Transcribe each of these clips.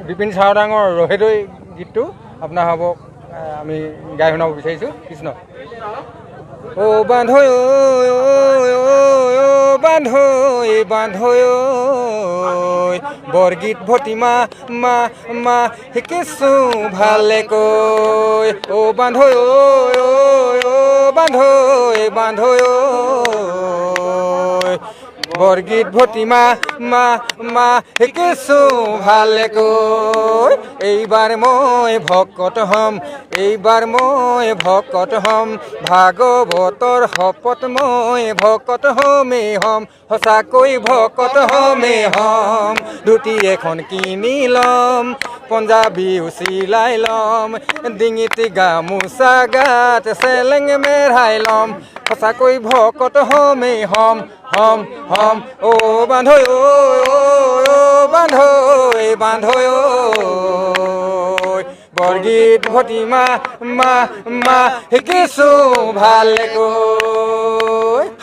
বিপিন চাওডাঙৰ ৰহেদৈ গীতটো আপোনাৰ হ'ব আমি গাই শুনাব বিচাৰিছোঁ কৃষ্ণ ও বান্ধৈ বান্ধৈ বান্ধৈ বৰগীত ভতিমা মা মা শিকিছোঁ ভালেকৈ ও বান্ধৈ বান্ধৈ বান্ধৈ বৰগীত ভতিমা মা মা শিকিছোঁ ভালেকৈ এইবাৰ মই ভকত হ'ম এইবাৰ মই ভকত হ'ম ভাগৱতৰ শপত মই ভকত হ'মেই হ'ম সঁচাকৈ ভকত হ'মেই হ'ম ধুতি এখন কিনি ল'ম পঞ্জাবী চিলাই ল'ম ডিঙিত গামোচা গাত চেলেং মেৰাই ল'ম সঁচাকৈ ভকত হ'মেই হ'ম হ'ম হ'ম ও বান্ধৈ বান্ধৈ বান্ধৈ বৰগীত ভতিমা মা মা শিকিছোঁ ভালেকৈ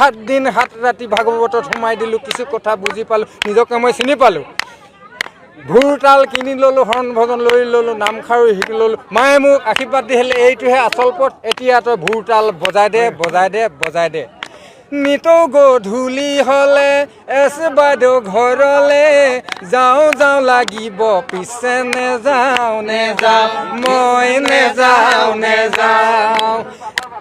7 দিন 7 ৰাতি ভাগৱতত সোমাই দিলোঁ কিছু কথা বুজি পালোঁ নিজকে মই চিনি পালোঁ ভুৰ তাল কিনি ল'লোঁ হৰণ ভজন লৈ ল'লোঁ নামখাৰু শিকি ল'লোঁ মায়ে মোক আশীৰ্বাদ দি হ'লে এইটোহে আচল পথ এতিয়া তই ভুৰ তাল বজাই দে বজাই দে বজাই দে নিতৌ গধূলি হ'লে এছ বাইদেউ ঘৰলে যাওঁ যাওঁ লাগিব পিছে নেযাওঁ নেযাওঁ মই নেযাওঁ নেযাওঁ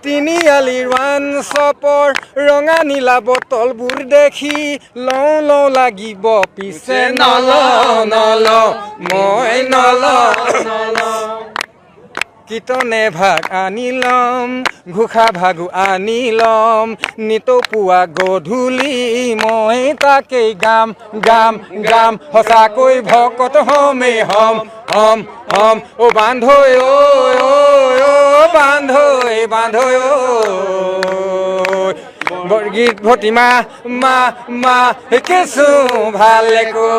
তিনিআলিৰ ৱান শ্বপৰ ৰঙা নীলা বটলবোৰ দেখি লওঁ লওঁ লাগিব পিছে নলওঁ নলওঁ মই নলওঁ নলওঁ কীৰ্তনে ভাগ আনি ল'ম ঘোষা ভাগো আনি ল'ম নিতৌ পুৱা গধূলি মই তাকেই গাম গাম গাম সঁচাকৈ ভকত হ'মেই হ'ম হ'ম হ'ম ও বান্ধৈ বান্ধৈ বান্ধৈ বৰগীত ভতিমা মা মা শিকিছোঁ ভালেকৈ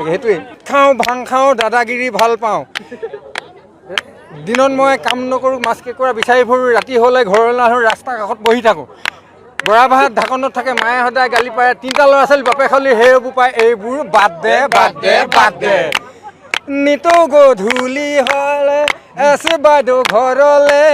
সেইটোৱে খাওঁ ভাং খাওঁ দাদাগিৰি ভাল পাওঁ দিনত মই কাম নকৰোঁ মাছ কেঁকুৰা বিচাৰি ফুৰোঁ ৰাতি হ'লে ঘৰলৈ নাহোঁ ৰাস্তাৰ কাষত বহি থাকোঁ বৰা ভাত ঢাকনত থাকে মায়ে সদায় গালি পাৰে 3টা ল'ৰা ছোৱালী বাপেক খালি সেইবোৰ পায় এইবোৰ বাদ দে বাদ দে বাদ দে নিতৌ গধূলি হ'লে এছ বাইদেউ ঘৰলে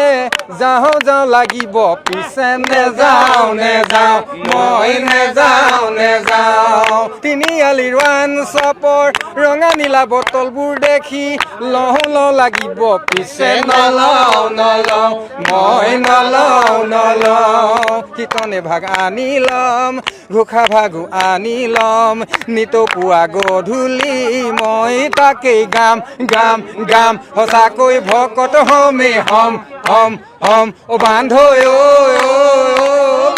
যাওঁ যাওঁ লাগিব পিছে নেযাওঁ নেযাওঁ মই নেযাওঁ নেযাওঁ তিনিআলিৰ ৱান শ্বপৰ ৰঙা নীলা বটলবোৰ দেখি লওঁ লওঁ লাগিব পিছে নলওঁ নলওঁ মই নলওঁ নলওঁ কীৰ্তনে ভাগ আনি ল'ম ঘোষা ভাগো আনি ল'ম নিতৌ পুৱা গধূলি মই তাকেই গাম গাম গাম সঁচাকৈ ভকত হ'মেই হ'ম হ'ম হ'ম ও বান্ধৈ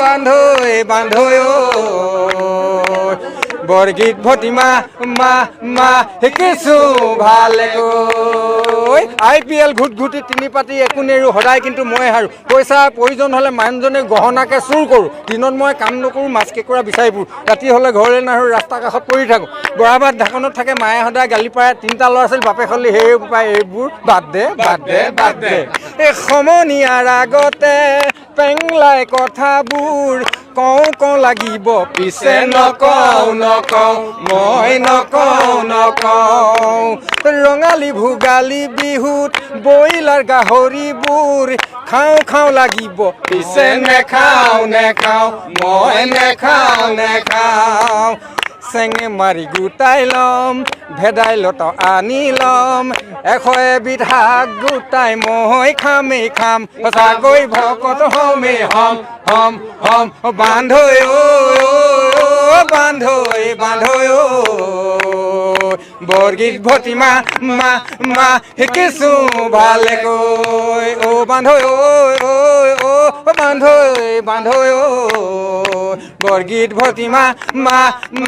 বান্ধৈ বান্ধৈ বৰগীত ভতিমা মা মা শিকিছোঁ ভালেকৈ IPL ঘুট ঘুটি 3 পাতি একো নেৰোঁ সদায় কিন্তু মই হাৰোঁ পইচা প্ৰয়োজন হ'লে মানুহজনে গহনাকে চুৰ কৰোঁ দিনত মই কাম নকৰোঁ মাছ কেঁকুৰা বিচাৰি ফুৰোঁ ৰাতি হ'লে ঘৰলৈ নাহোঁ ৰাস্তাৰ কাষত পৰি থাকোঁ বৰা ভাত ঢাকনত থাকে মায়ে সদায় গালি পাৰে 3টা ল'ৰা ছোৱালী বাপেক হ'লে সেইবোৰ পায় এইবোৰ বাদ দে বাদ দে বাদ দে এই সমনীয়াৰ আগতে পেংলাই কথাবোৰ কওঁ কওঁ লাগিব পিছে নকওঁ নকওঁ মই নকওঁ নকওঁ ৰঙালী ভোগালী বিহুত বইলাৰ গাহৰিবোৰ খাওঁ খাওঁ লাগিব পিছে নেখাওঁ নেখাওঁ মই নেখাওঁ নেখাওঁ চেঙে মাৰি গোটাই ল'ম ভেদাইলতা আনি ল'ম 100 এবিধ শাক গোটাই মই খামেই খাম সঁচাকৈ ভকত হ'মেই হ'ম হ'ম হ'ম বান্ধৈ বান্ধৈ বান্ধৈ বৰগীত ভতিমা মা মা শিকিছোঁ ভালেকৈ ও বান্ধৈ বান্ধৈ বান্ধৈ বৰগীত ভতিমা মা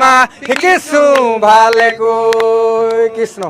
মা শিকিছোঁ ভালেকৈ কৃষ্ণ